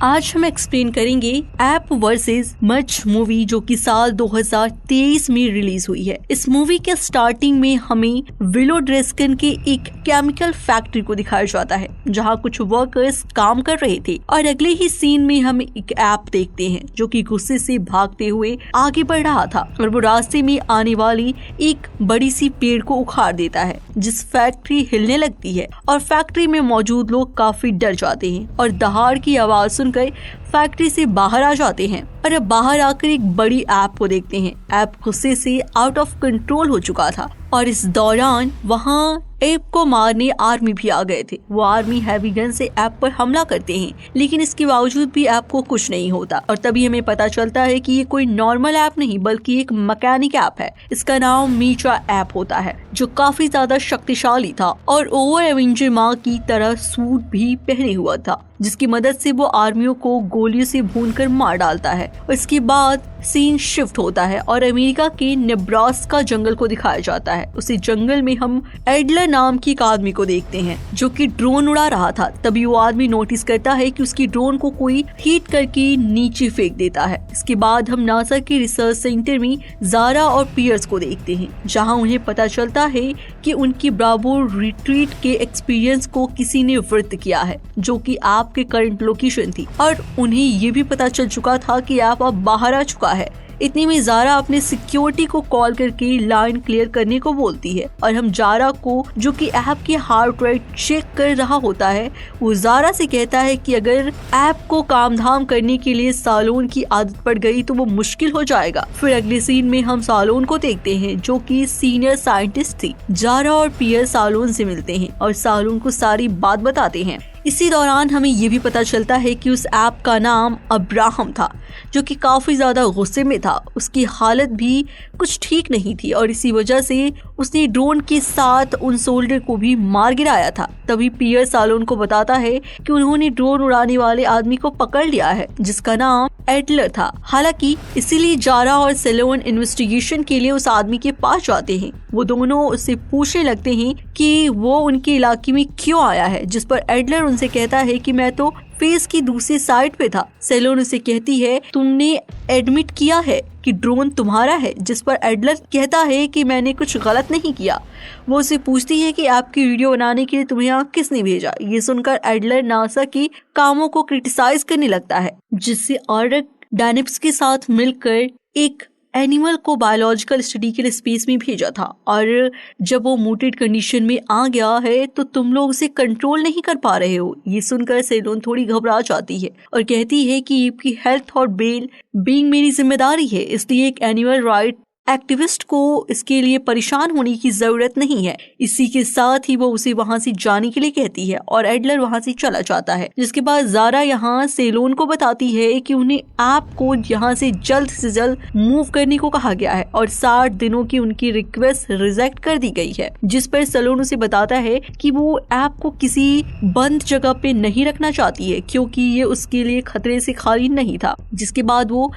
आज हम एक्सप्लेन करेंगे ऐप वर्सेस मच मूवी जो कि साल 2023 में रिलीज हुई है। इस मूवी के स्टार्टिंग में हमें विलो ड्रेस्कन के एक केमिकल फैक्ट्री को दिखाया जाता है जहां कुछ वर्कर्स काम कर रहे थे और अगले ही सीन में हम एक ऐप देखते हैं जो कि गुस्से से भागते हुए आगे बढ़ रहा था और वो रास्ते में आने वाली एक बड़ी सी पेड़ को उखाड़ देता है जिस फैक्ट्री हिलने लगती है और फैक्ट्री में मौजूद लोग काफी डर जाते हैं और दहाड़ की आवाज सुनकर फैक्ट्री से बाहर आ जाते हैं। और अब बाहर आकर एक बड़ी ऐप को देखते हैं। ऐप गुस्से से आउट ऑफ कंट्रोल हो चुका था और इस दौरान वहाँ ऐप को मारने आर्मी भी आ गए थे। वो आर्मी हैवी गन से ऐप पर हमला करते हैं लेकिन इसके बावजूद भी ऐप को कुछ नहीं होता और तभी हमें पता चलता है कि ये कोई नॉर्मल ऐप नहीं बल्कि एक मैकेनिक ऐप है। इसका नाम मीट्रा ऐप होता है जो काफी ज्यादा शक्तिशाली था और ओवर एवेंजर माँ की तरह सूट भी पहने हुआ था जिसकी मदद से वो आर्मियों को गोलियों से भूनकर मार डालता है। और इसके बाद सीन शिफ्ट होता है और अमेरिका के नेब्रास्का जंगल को दिखाया जाता है। उसी जंगल में हम एडलर नाम की एक आदमी को देखते हैं जो कि ड्रोन उड़ा रहा था। तभी वो आदमी नोटिस करता है कि उसकी ड्रोन को कोई हीट करके नीचे फेंक देता है। इसके बाद हम नासा के रिसर्च सेंटर में जारा और पियर्स को देखते हैं जहां उन्हें पता चलता है कि उनकी ब्रावो रिट्रीट के एक्सपीरियंस को किसी ने वृत्त किया है जो कि आपके करंट लोकेशन थी और उन्हें ये भी पता चल चुका था कि आप अब बाहर आ चुका है। इतने में जारा अपने सिक्योरिटी को कॉल करके लाइन क्लियर करने को बोलती है और हम जारा को जो कि ऐप की हार्ट रेट चेक कर रहा होता है वो जारा से कहता है कि अगर ऐप को काम धाम करने के लिए सालोन की आदत पड़ गई तो वो मुश्किल हो जाएगा। फिर अगले सीन में हम सालोन को देखते हैं जो कि सीनियर साइंटिस्ट थी। जारा और पियर सालोन से मिलते हैं और सालोन को सारी बात बताते हैं। इसी दौरान हमें ये भी पता चलता है कि उस ऐप का नाम अब्राहम था जो कि काफी ज्यादा गुस्से में था। उसकी हालत भी कुछ ठीक नहीं थी और इसी वजह से उसने ड्रोन के साथ उन सोल्जर को भी मार गिराया था। तभी पियर सालोन को बताता है कि उन्होंने ड्रोन उड़ाने वाले आदमी को पकड़ लिया है जिसका नाम एडलर था। हालांकि इसीलिए जारा और सेलोन इन्वेस्टिगेशन के लिए उस आदमी के पास जाते हैं। वो दोनों उससे पूछने लगते हैं कि वो उनके इलाके में क्यों आया है जिस पर एडलर उनसे कहता है कि मैं तो फेस की दूसरी साइड पे था। सेलोन उसे कहती है तुमने एडमिट किया है कि ड्रोन तुम्हारा है जिस पर एडलर कहता है कि मैंने कुछ गलत नहीं किया। वो उसे पूछती है कि आपकी वीडियो बनाने के लिए तुम्हें यहाँ किसने भेजा। ये सुनकर एडलर नासा की कामों को क्रिटिसाइज करने लगता है जिससे ऑर्डर डायनेप्स के साथ मिलकर एक एनिमल को बायोलॉजिकल स्टडी के लिए स्पेस में भेजा था और जब वो म्यूटेड कंडीशन में आ गया है तो तुम लोग उसे कंट्रोल नहीं कर पा रहे हो। ये सुनकर सेलोन थोड़ी घबरा जाती है और कहती है कि आपकी हेल्थ और वेल बीइंग मेरी जिम्मेदारी है, इसलिए एक एनिमल राइट एक्टिविस्ट को इसके लिए परेशान होने की जरूरत नहीं है। इसी के साथ ही वो उसे वहां से जाने के लिए कहती है और एडलर वहां से चला जाता है। जिसके बाद जारा यहाँ सेलोन को बताती है कि उन्हें ऐप को यहाँ से जल्द मूव करने को कहा गया है और 60 दिनों की उनकी रिक्वेस्ट रिजेक्ट कर दी गई है। जिस पर सेलोन उसे बताता है कि वो ऐप को किसी बंद जगह पे नहीं रखना चाहती है क्योंकि ये उसके लिए खतरे से खाली नहीं था। जिसके बाद वो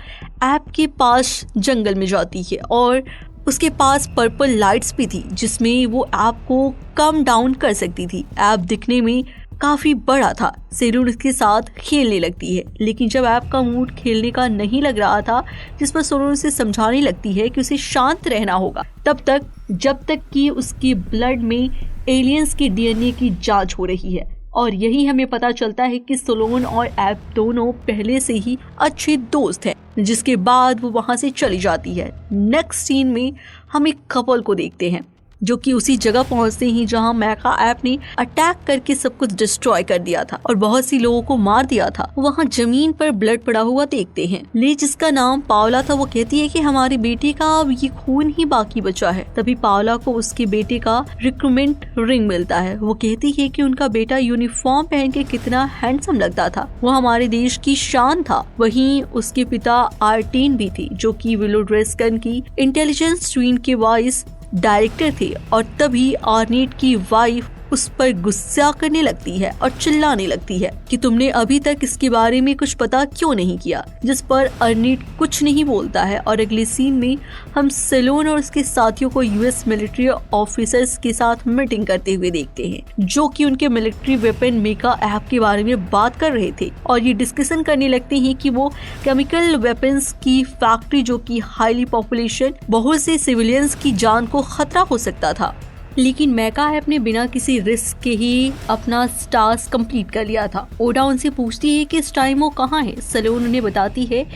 ऐप के पास जंगल में जाती है और उसके पास पर्पल लाइट्स भी थी जिसमें वो ऐप को कम डाउन कर सकती थी। ऐप दिखने में काफी बड़ा था। सेलोन उसके साथ खेलने लगती है लेकिन जब ऐप का मूड खेलने का नहीं लग रहा था जिस पर सेलोन उसे समझाने लगती है कि उसे शांत रहना होगा जब तक कि उसकी ब्लड में एलियंस की डीएनए की जांच हो रही है। और यही हमें पता चलता है कि सोलोन और ऐप दोनों पहले से ही अच्छे दोस्त हैं। जिसके बाद वो वहां से चली जाती है। नेक्स्ट सीन में हम एक कपल को देखते हैं जो कि उसी जगह पहुंचते ही जहां मैका ऐप ने अटैक करके सब कुछ डिस्ट्रॉय कर दिया था और बहुत सी लोगों को मार दिया था। वहां जमीन पर ब्लड पड़ा हुआ देखते हैं। ली जिसका नाम पावला था वो कहती है कि हमारे बेटे का अब ये खून ही बाकी बचा है। तभी पावला को उसके बेटे का रिक्रूटमेंट रिंग मिलता है। वो कहती है कि उनका बेटा यूनिफॉर्म पहन के कितना हैंडसम लगता था, वो हमारे देश की शान था। वहीं उसके पिता आर्टीन भी थी जो कि विलो ड्रेस्कन की इंटेलिजेंस ट्वीन के वाइस डायरेक्टर थे और तभी आर्नेट की वाइफ उस पर गुस्सा करने लगती है और चिल्लाने लगती है कि तुमने अभी तक इसके बारे में कुछ पता क्यों नहीं किया, जिस पर अर्नीट कुछ नहीं बोलता है। और अगले सीन में हम सैलून और उसके साथियों को यूएस मिलिट्री ऑफिसर्स के साथ मीटिंग करते हुए देखते हैं, जो कि उनके मिलिट्री वेपन मेका ऐप के बारे में बात कर रहे थे और ये डिस्कशन करने लगते हैं कि वो केमिकल वेपन्स की फैक्ट्री, जो कि हाईली पॉपुलेशन बहुत से सिविलियंस की जान को खतरा हो सकता था, लेकिन मेका ऐप ने बिना किसी रिस्क के ही अपना टास्क कंप्लीट कर लिया था। ओडा उनसे पूछती है कि इस टाइम वो कहाँ है। सैलून उन्हें बताती है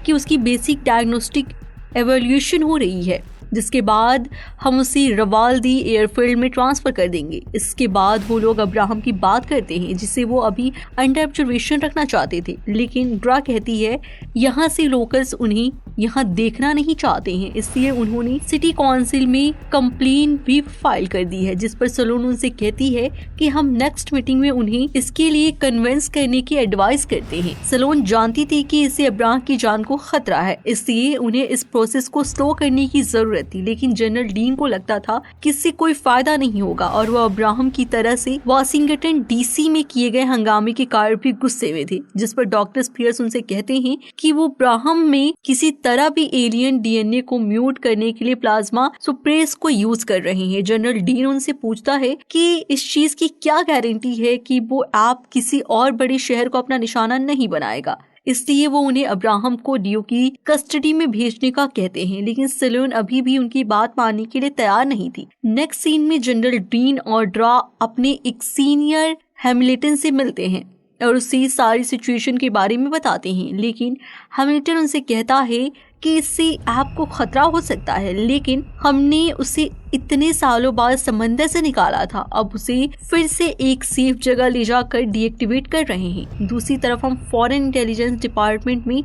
कि उसकी बेसिक डायग्नोस्टिक एवोल्यूशन हो रही है, जिसके बाद हम उसे रवाल्दी एयरफील्ड में ट्रांसफर कर देंगे। इसके बाद वो लोग अब्राहम की बात करते हैं, जिसे वो अभी अंडर ऑब्जर्वेशन रखना चाहते थे, लेकिन ड्रा कहती है यहाँ से लोकल्स उन्हें यहाँ देखना नहीं चाहते हैं, इसलिए उन्होंने सिटी काउंसिल में कंप्लेन भी फाइल कर दी है, जिस पर सैलून उनसे कहती है कि हम नेक्स्ट मीटिंग में उन्हें इसके लिए कन्विंस करने की एडवाइस करते हैं। सैलून जानती थी कि इससे अब्राहम की जान को खतरा है, इसलिए उन्हें इस प्रोसेस को स्लो करने की जरूरत थी, लेकिन जनरल डीन को लगता था कि इससे कोई फायदा नहीं होगा और वो अब्राहम की तरह से वाशिंगटन डीसी में किए गए हंगामे के कारण भी गुस्से में थे, जिस पर डॉक्टर स्पियर्स उनसे कहते हैं कि वो अब्राहम में किसी तरह भी एलियन डीएनए को म्यूट करने के लिए प्लाज्मा सुप्रेस को यूज कर रहे हैं। जनरल डीन उनसे पूछता है कि इस चीज की क्या गारंटी है कि वो ऐप किसी और बड़े शहर को अपना निशाना नहीं बनाएगा, इसलिए वो उन्हें अब्राहम को डियो की कस्टडी में भेजने का कहते हैं, लेकिन सैलून अभी भी उनकी बात मानने के लिए तैयार नहीं थी। नेक्स्ट सीन में जनरल डीन और ड्रा अपने एक सीनियर हैमिल्टन से मिलते हैं और उससे सारी सिचुएशन के बारे में बताते हैं, लेकिन हैमिल्टन उनसे कहता है कि इससे आपको खतरा हो सकता है, लेकिन हमने उसे इतने सालों बाद समंदर से निकाला था, अब उसे फिर से एक सेफ जगह ले जाकर डीएक्टिवेट कर रहे हैं। दूसरी तरफ हम फॉरेन इंटेलिजेंस डिपार्टमेंट में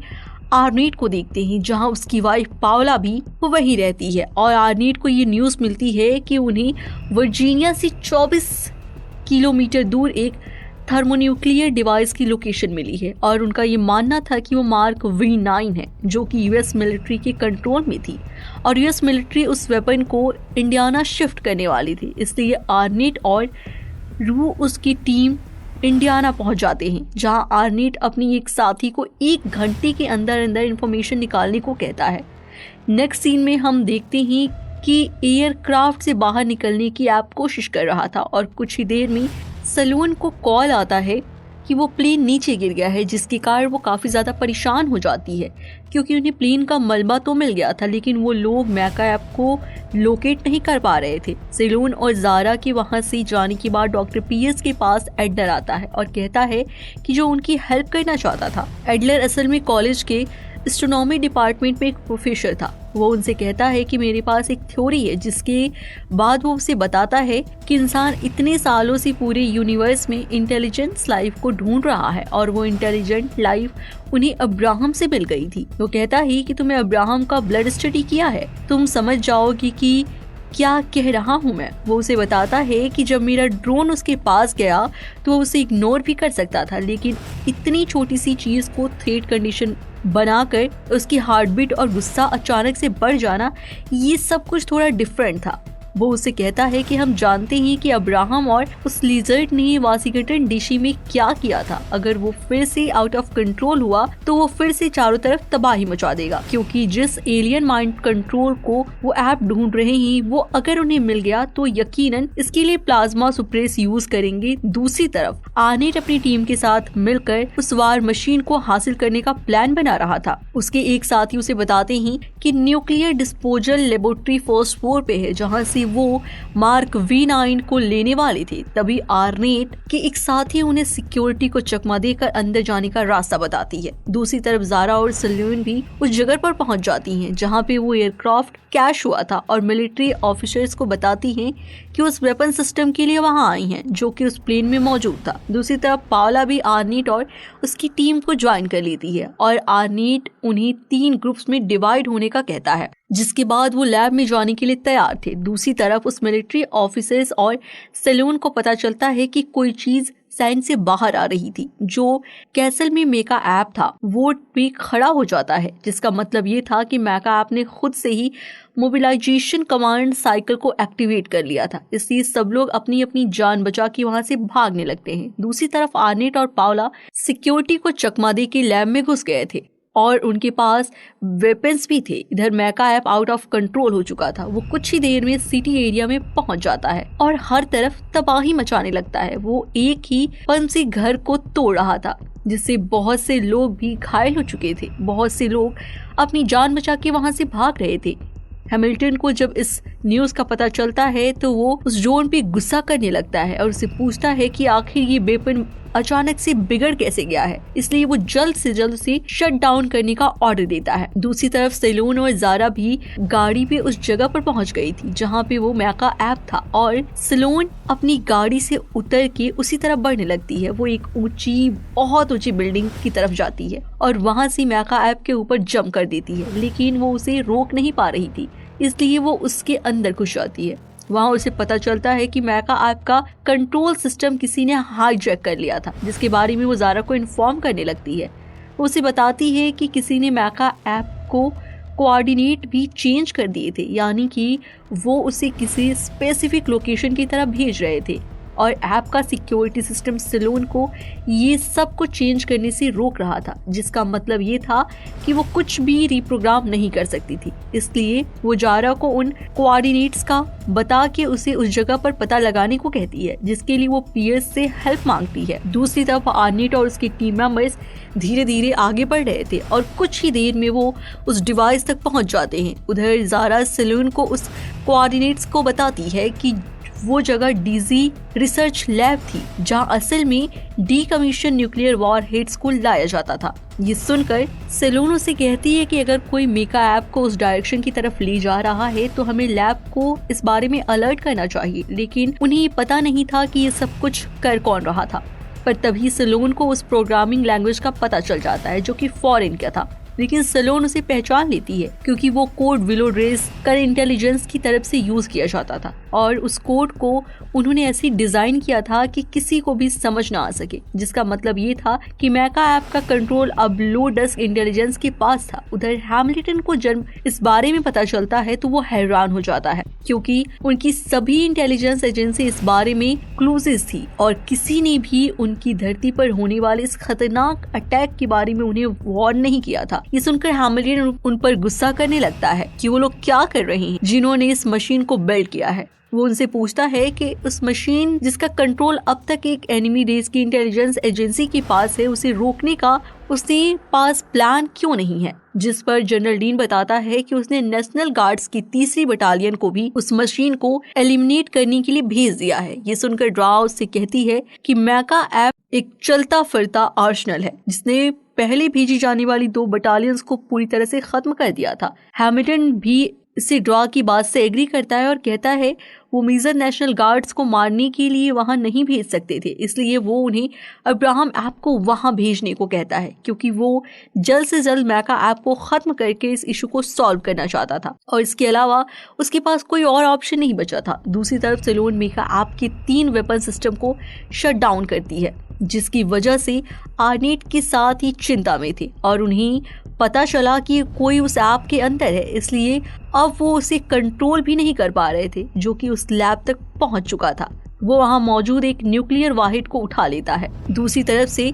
आर्नीट को देखते हैं, जहां उसकी वाइफ पावला भी वहीं रहती है और आर्नीट को ये न्यूज़ मिलती है कि उन्हें वर्जीनिया से 24 किलोमीटर दूर एक थर्मोन्यूक्लियर डिवाइस की लोकेशन मिली है और उनका ये मानना था कि वो मार्क V9 है, जो कि यूएस मिलिट्री के कंट्रोल में थी और यूएस मिलिट्री उस वेपन को इंडियाना शिफ्ट करने वाली थी, इसलिए आर्नीट और रू उसकी टीम इंडियाना पहुंच जाते हैं, जहां आर्नीट अपनी एक साथी को 1 घंटे के अंदर अंदर इंफॉर्मेशन निकालने को कहता है। नेक्स्ट सीन में हम देखते हैं कि एयरक्राफ्ट से बाहर निकलने की ऐप कोशिश कर रहा था और कुछ ही देर में सैलून को कॉल आता है कि वो प्लेन नीचे गिर गया है, जिसके कारण वो काफ़ी ज़्यादा परेशान हो जाती है, क्योंकि उन्हें प्लेन का मलबा तो मिल गया था, लेकिन वो लोग मेका ऐप को लोकेट नहीं कर पा रहे थे। सैलून और ज़ारा के वहाँ से जाने के बाद डॉक्टर पीएस के पास एडलर आता है और कहता है कि जो उनकी हेल्प करना चाहता था। एडलर असल में कॉलेज के एस्ट्रोनॉमी डिपार्टमेंट में एक प्रोफेसर था। वो उनसे कहता है कि मेरे पास एक थ्योरी है, जिसके बाद वो उसे बताता है कि इंसान इतने सालों से पूरे यूनिवर्स में इंटेलिजेंस लाइफ को ढूंढ रहा है और वो इंटेलिजेंट लाइफ उन्हें अब्राहम से मिल गई थी। वो कहता है कि तुमने अब्राहम का ब्लड स्टडी किया है, तुम समझ जाओगी कि क्या कह रहा हूँ मैं। वो उसे बताता है कि जब मेरा ड्रोन उसके पास गया तो वो उसे इग्नोर भी कर सकता था, लेकिन इतनी छोटी सी चीज को थ्रेट कंडीशन बनाकर उसकी हार्ट बीट और गुस्सा अचानक से बढ़ जाना, ये सब कुछ थोड़ा डिफरेंट था। वो उसे कहता है कि हम जानते हैं कि अब्राहम और उस लिजर्ड ने वाशिंगटन डीसी में क्या किया था। अगर वो फिर से आउट ऑफ कंट्रोल हुआ तो वो फिर से चारों तरफ तबाही मचा देगा, क्योंकि जिस एलियन माइंड कंट्रोल को वो ऐप ढूंढ रहे हैं वो अगर उन्हें मिल गया तो यकीनन इसके लिए प्लाज्मा सुप्रेस यूज करेंगे। दूसरी तरफ आर्नेट अपनी टीम के साथ मिलकर उस वार मशीन को हासिल करने का प्लान बना रहा था। उसके एक साथी उसे बताते हैं कि nuclear disposal laboratory first floor पे है, जहाँ से वो मार्क V9 को लेने वाले थे। तभी आर्नेट के एक साथी उन्हें सिक्योरिटी को चकमा देकर अंदर जाने का रास्ता बताती है। दूसरी तरफ ज़ारा और सैलून भी उस जगह पर पहुंच जाती हैं जहां पे वो एयरक्राफ्ट क्रैश हुआ था और मिलिट्री ऑफिसर्स को बताती हैं कि उस वेपन सिस्टम के लिए वहां आई हैं, जो कि उस प्लेन में मौजूद था। दूसरी तरफ पावला भी आर्नेट और उसकी टीम को ज्वाइन कर लेती है और आर्नेट उन्हें 3 ग्रुप्स में डिवाइड होने का कहता है, जिसके बाद वो लैब में जाने के लिए तैयार थे। दूसरी तरफ उस मिलिट्री ऑफिसर्स और सैलून को पता चलता है कि कोई चीज साइन से बाहर आ रही थी। जो कैसल में मेका ऐप था वो भी खड़ा हो जाता है, जिसका मतलब ये था कि मेका ऐप ने खुद से ही मोबिलाइजेशन कमांड साइकिल को एक्टिवेट कर लिया था। इसलिए सब लोग अपनी अपनी जान बचा के वहां से भागने लगते हैं। दूसरी तरफ आर्नेट और पावला सिक्योरिटी को चकमा दे के लैब में घुस गए थे और उनके पास वेपन्स भी थे। इधर मेका ऐप आउट ऑफ कंट्रोल हो चुका था। वो कुछ ही देर में सिटी एरिया में पहुंच जाता है और हर तरफ तबाही मचाने लगता है। वो एक ही पल से घर को तोड़ रहा था, जिससे बहुत से लोग भी घायल हो चुके थे। बहुत से लोग अपनी जान बचा के वहां से भाग रहे थे। हैमिल्टन को जब इस न्यूज का पता चलता है तो वो उस जॉन पे गुस्सा करने लगता है और उससे पूछता है कि आखिर ये वेपन अचानक से बिगड़ कैसे गया है। इसलिए वो जल्द से जल्द उसे शट डाउन करने का ऑर्डर देता है। दूसरी तरफ सेलोन और जारा भी गाड़ी पे उस जगह पर पहुंच गई थी जहां पे वो मेका ऐप था और सेलोन अपनी गाड़ी से उतर के उसी तरफ बढ़ने लगती है। वो एक बहुत ऊंची बिल्डिंग की तरफ जाती है और वहां से मेका ऐप के ऊपर जंप कर देती है, लेकिन वो उसे रोक नहीं पा रही थी, इसलिए वो उसके अंदर घुस जाती है। वहाँ उसे पता चलता है कि मेका ऐप का कंट्रोल सिस्टम किसी ने हाईजैक कर लिया था, जिसके बारे में वो जारा को इन्फॉर्म करने लगती है। वो उसे बताती है कि किसी ने मेका ऐप को कोऑर्डिनेट भी चेंज कर दिए थे, यानी कि वो उसे किसी स्पेसिफिक लोकेशन की तरफ भेज रहे थे और ऐप का सिक्योरिटी सिस्टम सेलोन को ये सब कुछ चेंज करने से रोक रहा था, जिसका मतलब ये था कि वो कुछ भी रिप्रोग्राम नहीं कर सकती थी। इसलिए वो जारा को उन कोऑर्डिनेट्स का बता के उसे उस जगह पर पता लगाने को कहती है, जिसके लिए वो पियर्स से हेल्प मांगती है। दूसरी तरफ आर्नेट और उसके टीम मेंबर्स धीरे धीरे आगे बढ़ रहे थे और कुछ ही देर में वो उस डिवाइस तक पहुंच जाते हैं। उधर जारा सेलोन को उस कोऑर्डिनेट्स को बताती है कि वो जगह डीजी रिसर्च लैब थी, जहां असल में डीकमीशन न्यूक्लियर वॉरहेड्स को लाया जाता था। ये सुनकर सेलोन उसे कहती है कि अगर कोई मेका ऐप को उस डायरेक्शन की तरफ ले जा रहा है तो हमें लैब को इस बारे में अलर्ट करना चाहिए, लेकिन उन्हें ये पता नहीं था कि ये सब कुछ कर कौन रहा था। पर तभी सेलोन को उस प्रोग्रामिंग लैंग्वेज का पता चल जाता है जो कि फॉरेन का था, लेकिन सेलोन उसे पहचान लेती है क्योंकि वो कोड विलोड्रेस कर इंटेलिजेंस की तरफ से यूज किया जाता था और उस कोड को उन्होंने ऐसे डिजाइन किया था कि किसी को भी समझ ना आ सके, जिसका मतलब ये था कि मेका ऐप का कंट्रोल अब लो डस्क इंटेलिजेंस के पास था। उधर हैमिल्टन को जब इस बारे में पता चलता है तो वो हैरान हो जाता है क्योंकि उनकी सभी इंटेलिजेंस एजेंसी इस बारे में क्लूजेस थी और किसी ने भी उनकी धरती पर होने वाले इस खतरनाक अटैक के बारे में उन्हें वार्न नहीं किया था। ये सुनकर हैमिल्टन उन पर गुस्सा करने लगता है कि वो लोग क्या कर रहे हैं जिन्होंने इस मशीन को बिल्ड किया है। वो उनसे पूछता है कि उस मशीन जिसका कंट्रोल अब तक एक एनिमी देश की इंटेलिजेंस एजेंसी के पास है, उसे रोकने का उसके पास प्लान क्यों नहीं है। जिस पर जनरल डीन बताता है कि उसने नेशनल गार्ड्स की 3री बटालियन को भी उस मशीन को एलिमिनेट करने के लिए भेज दिया है। ये सुनकर ड्रा उससे कहती है कि मेका ऐप एक चलता फिरता आर्सेनल है जिसने पहले भेजी जाने वाली 2 बटालियंस को पूरी तरह से खत्म कर दिया था। हैमिल्टन भी इससे ड्रा की बात से एग्री करता है और कहता है वो मेजर नेशनल गार्ड्स को मारने के लिए वहां नहीं भेज सकते थे, इसलिए वो उन्हें अब्राहम ऐप को वहां भेजने को कहता है क्योंकि वो जल्द से जल्द मेका ऐप को खत्म करके इस इशू को सॉल्व करना चाहता था और इसके अलावा उसके पास कोई और ऑप्शन नहीं बचा था। दूसरी तरफ सेलोन मेका ऐप के 3 वेपन सिस्टम को शट डाउन करती है, जिसकी वजह से आर्नेट के साथ ही चिंता में थे और उन्हें पता चला कि कोई उस ऐप के अंदर है, इसलिए अब वो उसे कंट्रोल भी नहीं कर पा रहे थे जो कि उस लैब तक पहुंच चुका था। वो वहां मौजूद एक न्यूक्लियर वाहिड को उठा लेता है। दूसरी तरफ से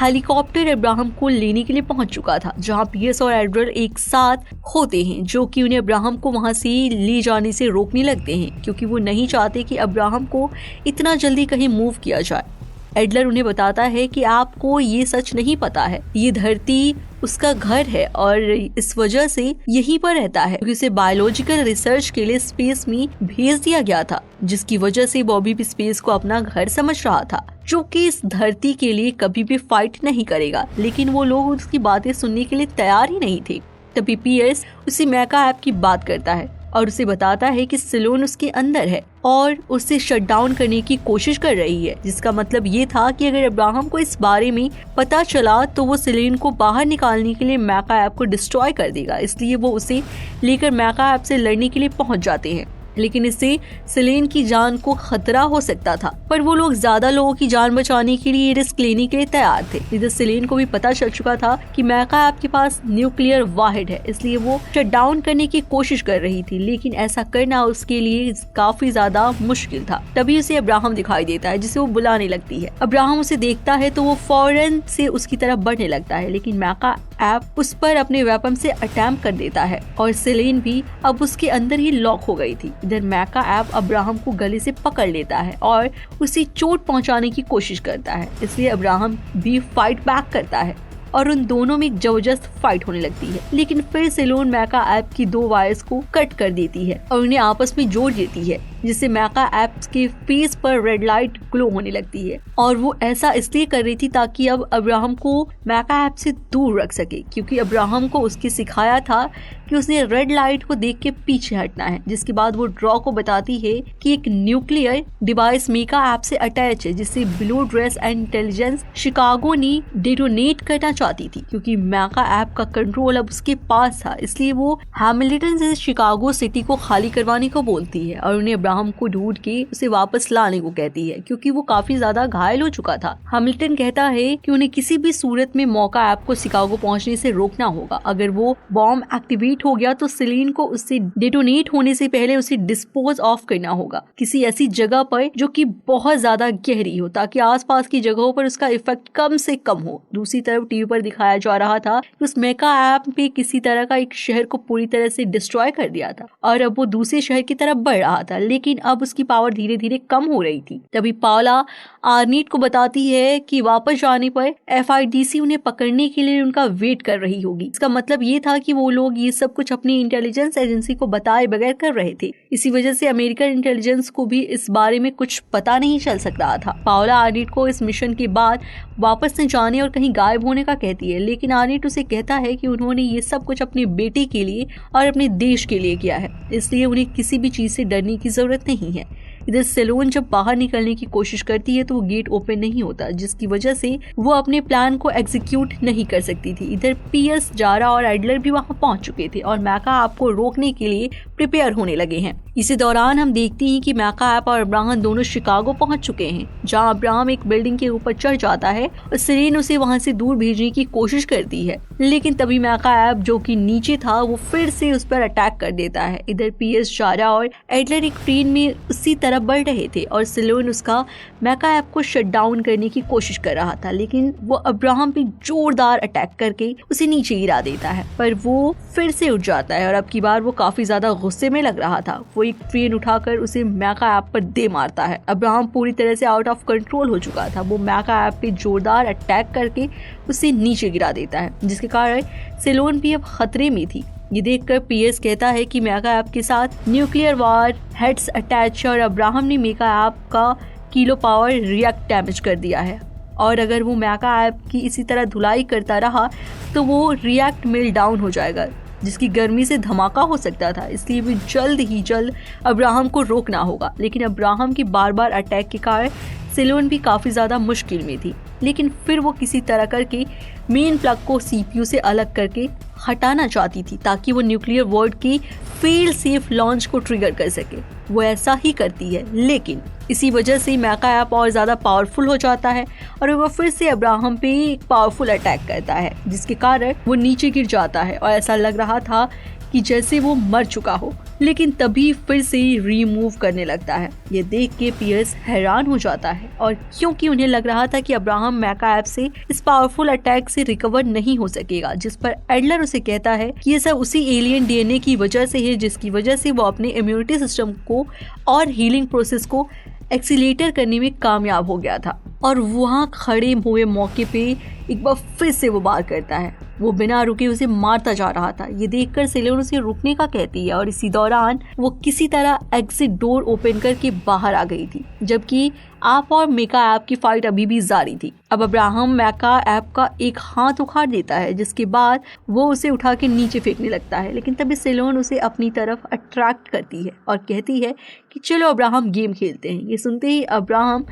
हेलीकॉप्टर अब्राहम को लेने के लिए पहुंच चुका था, जहां पियर्स और एडरल एक साथ होते हैं जो कि उन्हें अब्राहम को वहां से ले जाने से रोकने लगते हैं क्योंकि वो नहीं चाहते कि अब्राहम को इतना जल्दी कहीं मूव किया जाए। एडलर उन्हें बताता है कि आपको ये सच नहीं पता है, ये धरती उसका घर है और इस वजह से यहीं पर रहता है क्योंकि उसे बायोलॉजिकल रिसर्च के लिए स्पेस में भेज दिया गया था, जिसकी वजह से बॉबी भी स्पेस को अपना घर समझ रहा था जो कि इस धरती के लिए कभी भी फाइट नहीं करेगा। लेकिन वो लोग उसकी बातें सुनने के लिए तैयार ही नहीं थे। तभी पियर्स उसी मेका ऐप की बात करता है और उसे बताता है कि सेलोन उसके अंदर है और उसे शट डाउन करने की कोशिश कर रही है, जिसका मतलब ये था कि अगर अब्राहम को इस बारे में पता चला तो वो सेलोन को बाहर निकालने के लिए मेका ऐप को डिस्ट्रॉय कर देगा। इसलिए वो उसे लेकर मेका ऐप से लड़ने के लिए पहुंच जाते हैं। लेकिन इससे सेलेन की जान को खतरा हो सकता था। पर वो लोग ज्यादा लोगों की जान बचाने के लिए रिस्क लेने के लिए तैयार थे। इधर सेलेन को भी पता चल चुका था कि मेका ऐप के पास न्यूक्लियर वाहिड है, इसलिए वो शट डाउन करने की कोशिश कर रही थी, लेकिन ऐसा करना उसके लिए काफी ज्यादा मुश्किल था। तभी उसे अब्राहम दिखाई देता है, जिसे वो बुलाने लगती है। अब्राहम उसे देखता है तो वो फौरन से उसकी तरफ बढ़ने लगता है, लेकिन मेका ऐप उस पर अपने वेपन से अटैम्प कर देता है और सेलेन भी अब उसके अंदर ही लॉक हो गई थी। इधर मेका ऐप अब्राहम को गले से पकड़ लेता है और उसे चोट पहुंचाने की कोशिश करता है, इसलिए अब्राहम भी फाइट बैक करता है और उन दोनों में एक जबरदस्त फाइट होने लगती है। लेकिन फिर सेलोन मेका ऐप की 2 वायर्स को कट कर देती है और उन्हें आपस में जोड़ देती है, जिससे मेका ऐप के फेस पर रेड लाइट ग्लो होने लगती है। और वो ऐसा इसलिए कर रही थी ताकि अब अब्राहम को मेका ऐप से दूर रख सके, क्योंकि अब्राहम को उसके सिखाया था कि उसने रेड लाइट को देख के पीछे हटना है। जिसके बाद वो ड्रॉ को बताती है कि एक न्यूक्लियर डिवाइस मेका ऐप से अटैच है, जिसे below dress and intelligence Chicago ने डेटोनेट करना चाहती थी। क्योंकि मेका ऐप का कंट्रोल अब उसके पास था, इसलिए वो हैमिल्टन से शिकागो सिटी को खाली करवाने को बोलती है और उन्हें अब्राहम को ढूंढ के उसे वापस लाने को कहती है, क्योंकि वो काफी ज्यादा घायल हो चुका था। हैमिल्टन कहता है कि उन्हें किसी भी सूरत में मेका ऐप को शिकागो पहुंचने से रोकना होगा। अगर वो बॉम्ब एक्टिवेट हो गया तो सेलेन को उससे डेटोनेट होने से पहले उसे डिस्पोज ऑफ करना होगा किसी ऐसी जगह पर जो कि बहुत ज्यादा गहरी हो, ताकि आसपास की जगहों पर उसका इफेक्ट कम से कम हो। दूसरी तरफ टीवी पर दिखाया जा रहा था कि उस मेका ऐप पे किसी तरह का एक शहर को पूरी तरह से डिस्ट्रॉय कर दिया था और अब वो दूसरे शहर की तरफ बढ़ रहा था, लेकिन अब उसकी पावर धीरे धीरे कम हो रही थी। तभी पावला आर्नीट को बताती है कि वापस जाने पर FIDC उन्हें पकड़ने के लिए उनका वेट कर रही होगी। इसका मतलब ये था कि वो लोग ये सब कुछ अपनी इंटेलिजेंस एजेंसी को बताए बगैर कर रहे थे। इसी वजह से अमेरिकन इंटेलिजेंस को भी इस बारे में कुछ पता नहीं चल सक रहा था। पावला आर्नीट को इस मिशन के बाद वापस न जाने और कहीं गायब होने का कहती है, लेकिन आर्नीट उसे कहता है कि उन्होंने ये सब कुछ अपने बेटे के लिए और अपने देश के लिए किया है, इसलिए उन्हें किसी भी चीज से डरने की जरूरत नहीं है। इधर सेलोन जब बाहर निकलने की कोशिश करती है तो वो गेट ओपन नहीं होता, जिसकी वजह से वो अपने प्लान को एग्जीक्यूट नहीं कर सकती थी। इधर पियर्स, जारा और एडलर भी वहां पहुंच चुके थे और मेका आपको रोकने के लिए प्रिपेयर होने लगे हैं। इसी दौरान हम देखते हैं कि मेका ऐप और अब्राहम दोनों शिकागो पहुंच चुके हैं, जहां अब्राहम एक बिल्डिंग के ऊपर चढ़ जाता है और सेलेन उसे वहां से दूर भेजने की कोशिश करती है, लेकिन तभी मेका ऐप जो कि नीचे था वो फिर से उस पर अटैक कर देता है। इधर पियर्स, जारा और एडलर एक ट्रेन में उसी तरफ बढ़ रहे थे और सेलोन उसका मेका ऐप को शट डाउन करने की कोशिश कर रहा था, लेकिन वो अब्राहम पे जोरदार अटैक करके उसे नीचे गिरा देता है। पर वो फिर से उठ जाता है और अब की बार वो काफी ज्यादा गुस्से में लग रहा था। वो एक ट्रेन उठाकर उसे मेका ऐप पर दे मारता है। अब्राहम पूरी तरह से आउट ऑफ कंट्रोल हो चुका था। वो मेका ऐप पे जोरदार अटैक करके उसे नीचे गिरा देता है, जिसके कारण सेलोन भी अब खतरे में थी। ये देखकर पियर्स कहता है कि मेका ऐप के साथ न्यूक्लियर वार हेड्स अटैच और अब्राहम ने मेका ऐप का किलो पावर रिएक्ट डैमेज कर दिया है और अगर वो मेका ऐप की इसी तरह धुलाई करता रहा तो वो रिएक्ट मेल डाउन हो जाएगा, जिसकी गर्मी से धमाका हो सकता था। इसलिए भी जल्द ही जल्द अब्राहम को रोकना होगा, लेकिन अब्राहम की बार बार अटैक के कारण सेलोन भी काफी ज्यादा मुश्किल में थी। लेकिन फिर वो किसी तरह करके मेन प्लग को CPU से अलग करके हटाना चाहती थी ताकि वो न्यूक्लियर वर्ल्ड की फेल सेफ लॉन्च को ट्रिगर कर सके। वो ऐसा ही करती है, लेकिन इसी वजह से मेका ऐप और ज्यादा पावरफुल हो जाता है और वो फिर से अब्राहम पे एक पावरफुल अटैक करता है, जिसके कारण वो नीचे गिर जाता है और ऐसा लग रहा था कि जैसे वो मर चुका हो, लेकिन तभी फिर से रीमूव करने लगता है। ये देख के पियर्स हैरान हो जाता है और क्योंकि उन्हें लग रहा था कि अब्राहम मेका ऐप से इस पावरफुल अटैक से रिकवर नहीं हो सकेगा, जिस पर एडलर उसे कहता है कि ये सब उसी एलियन DNA की वजह से है, जिसकी वजह से वो अपने इम्यूनिटी सिस्टम को और हीलिंग प्रोसेस को एक्सीलेटर करने में कामयाब हो गया था। और वहाँ खड़े हुए मौके पे एक बार फिर से वो वार करता है। वो बिना रुके उसे मारता जा रहा था। ये देखकर सेलोन उसे रुकने का कहती है और इसी दौरान वो किसी तरह एग्जिट डोर ओपन करके बाहर आ गई थी, जबकि आप और मेका ऐप की फाइट अभी भी जारी थी। अब अब्राहम मेका ऐप का एक हाथ उखाड़ देता है, जिसके बाद वो उसे उठा के नीचे फेंकने लगता है, लेकिन तभी सेलोन उसे अपनी तरफ अट्रैक्ट करती है और कहती है कि चलो अब्राहम गेम खेलते हैं। ये सुनते ही अब्राहम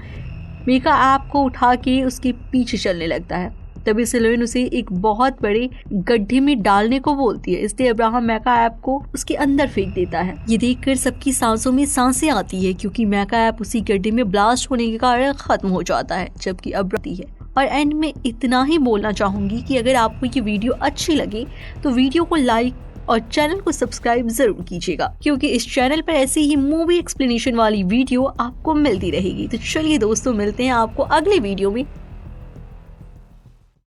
मेका ऐप को उठा के उसके पीछे चलने लगता है तभी सिलोन उसे एक बहुत बड़े गड्ढे में डालने को बोलती है, इसलिए अब्राहम मैका ऐप को उसके अंदर फेंक देता है। ये देखकर सबकी सांसों में सांसें आती है क्योंकि मैका ऐप उसी गड्ढे में ब्लास्ट होने के कारण खत्म हो जाता है, जबकि अब है। और एंड में इतना ही बोलना चाहूंगी कि अगर आपको ये वीडियो अच्छी लगे तो वीडियो को लाइक और चैनल को सब्सक्राइब जरूर कीजिएगा, क्योंकि इस चैनल पर ऐसी ही मूवी एक्सप्लेनेशन वाली वीडियो आपको मिलती रहेगी। तो चलिए दोस्तों, मिलते हैं आपको अगले वीडियो में।